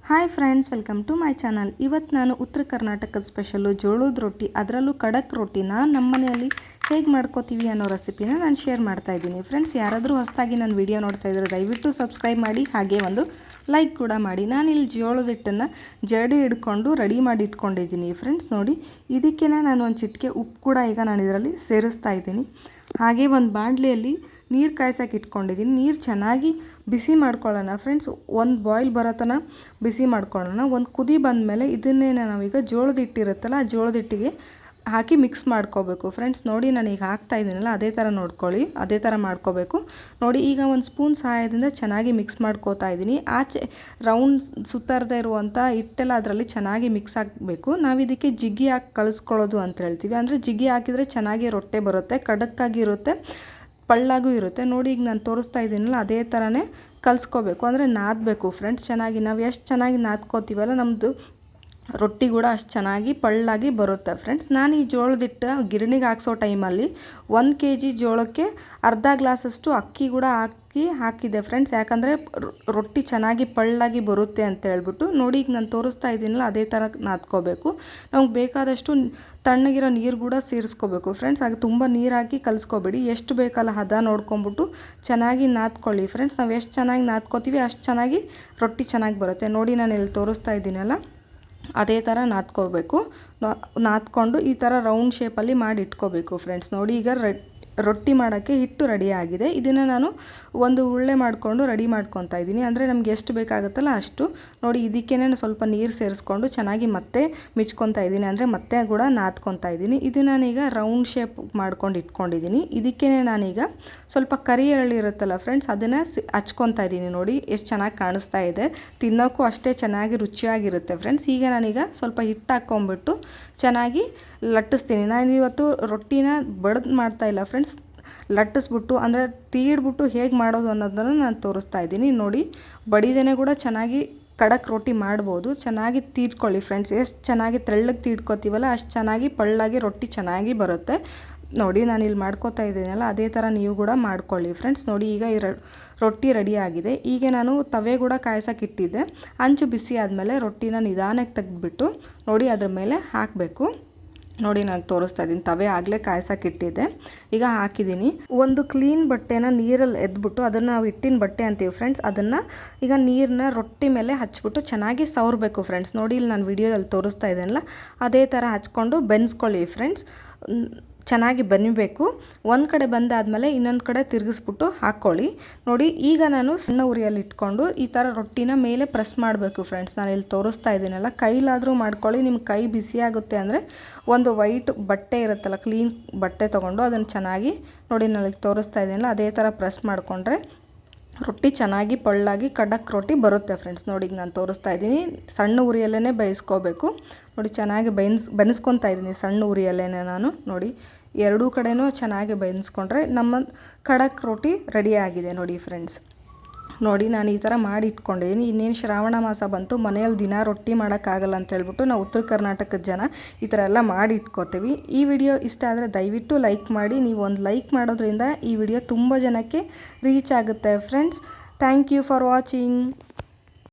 Hi friends, welcome to my channel. ಇವತ್ತು ನಾನು ಉತ್ತರ ಕರ್ನಾಟಕದ ಸ್ಪೆಷಲ್ಲು ಜೋಳದ ರೊಟ್ಟಿ, ಅದರಲ್ಲೂ ಖಡಕ್ ರೊಟ್ಟಿನ ನಮ್ಮ ಮನೆಯಲ್ಲಿ ಹೇಗೆ ಮಾಡ್ಕೋತೀವಿ ಅನ್ನೋ ರೆಸಿಪಿನ ನಾನು ಶೇರ್ ಮಾಡ್ತಾ ಇದ್ದೀನಿ. ಫ್ರೆಂಡ್ಸ್, ಯಾರಾದರೂ ಹೊಸದಾಗಿ ನನ್ನ ವಿಡಿಯೋ ನೋಡ್ತಾ ಇದ್ದರೆ ದಯವಿಟ್ಟು ಸಬ್ಸ್ಕ್ರೈಬ್ ಮಾಡಿ, ಹಾಗೆ ಒಂದು ಲೈಕ್ ಕೂಡ ಮಾಡಿ. ನಾನಿಲ್ಲಿ ಜೋಳದ ಹಿಟ್ಟನ್ನು ಜರಡಿ ಹಿಡ್ಕೊಂಡು ರೆಡಿ ಮಾಡಿ ಇಟ್ಕೊಂಡಿದ್ದೀನಿ. ಫ್ರೆಂಡ್ಸ್ ನೋಡಿ, ಇದಕ್ಕೆ ನಾನು ಒಂದು ಚಿಟಿಕೆ ಉಪ್ಪು ಕೂಡ ಈಗ ನಾನು ಇದರಲ್ಲಿ ಸೇರಿಸ್ತಾ ಇದ್ದೀನಿ. ಹಾಗೆ ಒಂದು ಬಾಣಲೆಯಲ್ಲಿ ನೀರು ಕಾಯ್ಸೋಕೆ ಇಟ್ಕೊಂಡಿದ್ದೀನಿ. ನೀರು ಚೆನ್ನಾಗಿ ಬಿಸಿ ಮಾಡ್ಕೊಳ್ಳೋಣ ಫ್ರೆಂಡ್ಸ್. ಒಂದು ಬಾಯ್ಲ್ ಬರೋ ತನಕ ಬಿಸಿ ಮಾಡ್ಕೊಳ್ಳೋಣ. ಒಂದು ಕುದಿ ಬಂದಮೇಲೆ ಇದನ್ನೇ ನಾವೀಗ ಜೋಳದ ಹಿಟ್ಟಿರುತ್ತಲ್ಲ, ಆ ಜೋಳದ ಹಿಟ್ಟಿಗೆ ಹಾಕಿ ಮಿಕ್ಸ್ ಮಾಡ್ಕೋಬೇಕು. ಫ್ರೆಂಡ್ಸ್ ನೋಡಿ, ನಾನು ಈಗ ಹಾಕ್ತಾ ಇದ್ದೀನಲ್ಲ ಅದೇ ಥರ ನೋಡ್ಕೊಳ್ಳಿ, ಅದೇ ಥರ ಮಾಡ್ಕೋಬೇಕು. ನೋಡಿ, ಈಗ ಒಂದು ಸ್ಪೂನ್ ಸಹಾಯದಿಂದ ಚೆನ್ನಾಗಿ ಮಿಕ್ಸ್ ಮಾಡ್ಕೋತಾ ಇದ್ದೀನಿ. ಆಚೆ ರೌಂಡ್ ಸುತ್ತಾರದೇ ಇರುವಂಥ ಹಿಟ್ಟೆಲ್ಲ ಅದರಲ್ಲಿ ಚೆನ್ನಾಗಿ ಮಿಕ್ಸ್ ಆಗಬೇಕು. ನಾವು ಇದಕ್ಕೆ ಜಿಗ್ಗಿ ಹಾಕಿ ಕಳಿಸ್ಕೊಳ್ಳೋದು ಅಂತ ಹೇಳ್ತೀವಿ. ಅಂದರೆ ಜಿಗ್ಗಿ ಹಾಕಿದರೆ ಚೆನ್ನಾಗಿ ರೊಟ್ಟೆ ಬರುತ್ತೆ, ಖಡಕ್ಕಾಗಿರುತ್ತೆ, ಪಳ್ಳಾಗೂ ಇರುತ್ತೆ. ನೋಡಿ, ಈಗ ನಾನು ತೋರಿಸ್ತಾ ಇದ್ದೀನಲ್ಲ ಅದೇ ಥರನೇ ಕಲಿಸ್ಕೋಬೇಕು. ಅಂದರೆ ನಾದಬೇಕು ಫ್ರೆಂಡ್ಸ್ ಚೆನ್ನಾಗಿ. ನಾವು ಎಷ್ಟು ಚೆನ್ನಾಗಿ ನಾದ್ಕೋತೀವಲ್ಲ ನಮ್ಮದು ರೊಟ್ಟಿ ಕೂಡ ಅಷ್ಟು ಚೆನ್ನಾಗಿ ಪಳ್ಳಾಗಿ ಬರುತ್ತೆ. ಫ್ರೆಂಡ್ಸ್, ನಾನು ಈ ಜೋಳದ ಹಿಟ್ಟು ಗಿರಣಿಗೆ ಹಾಕ್ಸೋ ಟೈಮಲ್ಲಿ 1 kg ಜೋಳಕ್ಕೆ ಅರ್ಧ ಗ್ಲಾಸಷ್ಟು ಅಕ್ಕಿ ಕೂಡ ಹಾಕಿದೆ ಫ್ರೆಂಡ್ಸ್. ಯಾಕಂದರೆ ರೊಟ್ಟಿ ಚೆನ್ನಾಗಿ ಪಳ್ಳಾಗಿ ಬರುತ್ತೆ ಅಂತ ಹೇಳ್ಬಿಟ್ಟು. ನೋಡಿ, ಈಗ ನಾನು ತೋರಿಸ್ತಾ ಇದ್ದೀನಲ್ಲ ಅದೇ ಥರ ನಾದ್ಕೋಬೇಕು. ನಮ್ಗೆ ಬೇಕಾದಷ್ಟು ತಣ್ಣಗಿರೋ ನೀರು ಕೂಡ ಸೇರಿಸ್ಕೋಬೇಕು ಫ್ರೆಂಡ್ಸ್. ಆಗ ತುಂಬ ನೀರು ಹಾಕಿ ಕಲಿಸ್ಕೋಬೇಡಿ, ಎಷ್ಟು ಬೇಕಲ್ಲ ಹದ ನೋಡ್ಕೊಂಬಿಟ್ಟು ಚೆನ್ನಾಗಿ ನಾದ್ಕೊಳ್ಳಿ ಫ್ರೆಂಡ್ಸ್. ನಾವು ಎಷ್ಟು ಚೆನ್ನಾಗಿ ನಾದ್ಕೋತೀವಿ ಅಷ್ಟು ಚೆನ್ನಾಗಿ ರೊಟ್ಟಿ ಚೆನ್ನಾಗಿ ಬರುತ್ತೆ. ನೋಡಿ, ನಾನು ಇಲ್ಲಿ ತೋರಿಸ್ತಾ ಇದ್ದೀನಲ್ಲ ಅದೇ ಥರ ನಾದ್ಕೋಬೇಕು. ನಾದ್ಕೊಂಡು ಈ ಥರ ರೌಂಡ್ ಶೇಪಲ್ಲಿ ಮಾಡಿ ಇಟ್ಕೋಬೇಕು ಫ್ರೆಂಡ್ಸ್. ನೋಡಿ, ಈಗ ರೊಟ್ಟಿ ಮಾಡೋಕ್ಕೆ ಹಿಟ್ಟು ರೆಡಿ ಆಗಿದೆ. ಇದನ್ನು ನಾನು ಒಂದು ಉಳ್ಳೆ ಮಾಡಿಕೊಂಡು ರೆಡಿ ಮಾಡ್ಕೊತಾ ಇದ್ದೀನಿ. ಅಂದರೆ ನಮ್ಗೆ ಎಷ್ಟು ಬೇಕಾಗುತ್ತಲ್ಲ ಅಷ್ಟು. ನೋಡಿ, ಇದಕ್ಕೇ ಸ್ವಲ್ಪ ನೀರು ಸೇರಿಸ್ಕೊಂಡು ಚೆನ್ನಾಗಿ ಮತ್ತೆ ಮಿಚ್ಕೊತಾ ಇದ್ದೀನಿ, ಅಂದರೆ ಮತ್ತೆ ಕೂಡ ನಾದ್ಕೊತಾ ಇದ್ದೀನಿ. ಇದು ನಾನೀಗ ರೌಂಡ್ ಶೇಪ್ ಮಾಡ್ಕೊಂಡು ಇಟ್ಕೊಂಡಿದ್ದೀನಿ. ಇದಕ್ಕೇ ನಾನೀಗ ಸ್ವಲ್ಪ ಕರಿ ಎಳ್ಳು ಇರುತ್ತಲ್ಲ ಫ್ರೆಂಡ್ಸ್, ಅದನ್ನು ಹಚ್ಕೊತಾ ಇದ್ದೀನಿ. ನೋಡಿ ಎಷ್ಟು ಚೆನ್ನಾಗಿ ಕಾಣಿಸ್ತಾ ಇದೆ, ತಿನ್ನೋಕ್ಕೂ ಅಷ್ಟೇ ಚೆನ್ನಾಗಿ ರುಚಿಯಾಗಿರುತ್ತೆ ಫ್ರೆಂಡ್ಸ್. ಈಗ ನಾನೀಗ ಸ್ವಲ್ಪ ಹಿಟ್ಟು ಹಾಕ್ಕೊಂಬಿಟ್ಟು ಚೆನ್ನಾಗಿ ಲಟ್ಟಿಸ್ತೀನಿ. ನಾನು ಇವತ್ತು ರೊಟ್ಟಿನ ಬಡ್ದು ಮಾಡ್ತಾ ಇಲ್ಲ ಫ್ರೆಂಡ್ಸ್, ಲಟ್ಟಿಸ್ಬಿಟ್ಟು ಅಂದರೆ ತೀಡ್ಬಿಟ್ಟು ಹೇಗೆ ಮಾಡೋದು ಅನ್ನೋದನ್ನು ನಾನು ತೋರಿಸ್ತಾ ಇದ್ದೀನಿ. ನೋಡಿ, ಬಡಿದೇನೆ ಕೂಡ ಚೆನ್ನಾಗಿ ಖಡಕ್ ರೊಟ್ಟಿ ಮಾಡ್ಬೋದು. ಚೆನ್ನಾಗಿ ತೀಡ್ಕೊಳ್ಳಿ ಫ್ರೆಂಡ್ಸ್. ಎಷ್ಟು ಚೆನ್ನಾಗಿ ತೆಳ್ಳಗೆ ತೀಡ್ಕೊತೀವಲ್ಲ ಅಷ್ಟು ಚೆನ್ನಾಗಿ ಪಳ್ಳಾಗಿ ರೊಟ್ಟಿ ಚೆನ್ನಾಗಿ ಬರುತ್ತೆ. ನೋಡಿ, ನಾನು ಇಲ್ಲಿ ಮಾಡ್ಕೋತಾ ಇದ್ದೀನಲ್ಲ ಅದೇ ಥರ ನೀವು ಕೂಡ ಮಾಡ್ಕೊಳ್ಳಿ ಫ್ರೆಂಡ್ಸ್. ನೋಡಿ, ಈಗ ಈ ರೊಟ್ಟಿ ರೆಡಿ ಆಗಿದೆ. ಈಗ ನಾನು ತವೆ ಕೂಡ ಕಾಯ್ಸೋಕೆ ಇಟ್ಟಿದ್ದೆ. ಅಂಚು ಬಿಸಿ ಆದಮೇಲೆ ರೊಟ್ಟಿನ ನಿಧಾನಕ್ಕೆ ತೆಗೆದ್ಬಿಟ್ಟು ನೋಡಿ ಅದ್ರ ಮೇಲೆ ಹಾಕಬೇಕು. ನೋಡಿ, ನಾನು ತೋರಿಸ್ತಾ ಇದ್ದೀನಿ. ತವೆ ಆಗಲೇ ಕಾಯ್ಸೋಕೆ ಇಟ್ಟಿದ್ದೆ, ಈಗ ಹಾಕಿದ್ದೀನಿ. ಒಂದು ಕ್ಲೀನ್ ಬಟ್ಟೆನ ನೀರಲ್ಲಿ ಎದ್ಬಿಟ್ಟು, ಅದನ್ನು ನಾವು ಹಿಟ್ಟಿನ ಬಟ್ಟೆ ಅಂತೀವಿ ಫ್ರೆಂಡ್ಸ್, ಅದನ್ನು ಈಗ ನೀರನ್ನ ರೊಟ್ಟಿ ಮೇಲೆ ಹಚ್ಬಿಟ್ಟು ಚೆನ್ನಾಗಿ ಸವರಬೇಕು ಫ್ರೆಂಡ್ಸ್. ನೋಡಿ, ಇಲ್ಲಿ ನಾನು ವಿಡಿಯೋದಲ್ಲಿ ತೋರಿಸ್ತಾ ಇದ್ದೀನಲ್ಲ ಅದೇ ಥರ ಹಚ್ಕೊಂಡು ಬೆನ್ಸ್ಕೊಳ್ಳಿ ಫ್ರೆಂಡ್ಸ್. ಚೆನ್ನಾಗಿ ಬನ್ನಬೇಕು. ಒಂದು ಕಡೆ ಬಂದಾದಮೇಲೆ ಇನ್ನೊಂದು ಕಡೆ ತಿರುಗಿಸ್ಬಿಟ್ಟು ಹಾಕ್ಕೊಳ್ಳಿ. ನೋಡಿ, ಈಗ ನಾನು ಸಣ್ಣ ಉರಿಯಲ್ಲಿ ಇಟ್ಕೊಂಡು ಈ ಥರ ರೊಟ್ಟಿನ ಮೇಲೆ ಪ್ರೆಸ್ ಮಾಡಬೇಕು ಫ್ರೆಂಡ್ಸ್. ನಾನು ಇಲ್ಲಿ ತೋರಿಸ್ತಾ ಇದ್ದೀನಲ್ಲ, ಕೈಲಾದರೂ ಮಾಡ್ಕೊಳ್ಳಿ. ನಿಮ್ಮ ಕೈ ಬಿಸಿ ಆಗುತ್ತೆ ಅಂದರೆ ಒಂದು ವೈಟ್ ಬಟ್ಟೆ ಇರುತ್ತಲ್ಲ, ಕ್ಲೀನ್ ಬಟ್ಟೆ ತೊಗೊಂಡು ಅದನ್ನು ಚೆನ್ನಾಗಿ ನೋಡಿ ನಾನು ಇಲ್ಲಿ ತೋರಿಸ್ತಾ ಇದ್ದೀನಲ್ಲ ಅದೇ ಥರ ಪ್ರೆಸ್ ಮಾಡಿಕೊಂಡ್ರೆ ರೊಟ್ಟಿ ಚೆನ್ನಾಗಿ ಪಳ್ಳಾಗಿ ಖಡಕ್ ರೊಟ್ಟಿ ಬರುತ್ತೆ ಫ್ರೆಂಡ್ಸ್. ನೋಡಿ, ಈಗ ನಾನು ತೋರಿಸ್ತಾ ಇದ್ದೀನಿ. ಸಣ್ಣ ಉರಿಯಲ್ಲೇ ಬೇಯಿಸ್ಕೋಬೇಕು. ನೋಡಿ, ಚೆನ್ನಾಗಿ ಬೆನ್ಸ್ಕೊತಾ ಇದ್ದೀನಿ ಸಣ್ಣ ಉರಿಯಲ್ಲೇ ನಾನು. ನೋಡಿ, ಎರಡೂ ಕಡೆನೂ ಚೆನ್ನಾಗಿ ಬೇಯಿಸ್ಕೊಂಡ್ರೆ ನಮ್ಮ ಖಡಕ್ ರೊಟ್ಟಿ ರೆಡಿ ಆಗಿದೆ ನೋಡಿ ಫ್ರೆಂಡ್ಸ್. ನೋಡಿ, ನಾನು ಈ ಥರ ಮಾಡಿ ಇಟ್ಕೊಂಡಿದ್ದೀನಿ. ಇನ್ನೇನು ಶ್ರಾವಣ ಮಾಸ ಬಂತು, ಮನೆಯಲ್ಲಿ ದಿನ ರೊಟ್ಟಿ ಮಾಡೋಕ್ಕಾಗಲ್ಲ ಅಂತ ಹೇಳ್ಬಿಟ್ಟು ನಾವು ಉತ್ತರ ಕರ್ನಾಟಕದ ಜನ ಈ ಥರ ಎಲ್ಲ ಮಾಡಿ ಇಟ್ಕೋತೀವಿ. ಈ ವಿಡಿಯೋ ಇಷ್ಟ ಆದರೆ ದಯವಿಟ್ಟು ಲೈಕ್ ಮಾಡಿ. ನೀವು ಒಂದು ಲೈಕ್ ಮಾಡೋದ್ರಿಂದ ಈ ವಿಡಿಯೋ ತುಂಬ ಜನಕ್ಕೆ ರೀಚ್ ಆಗುತ್ತೆ friends. Thank you for watching.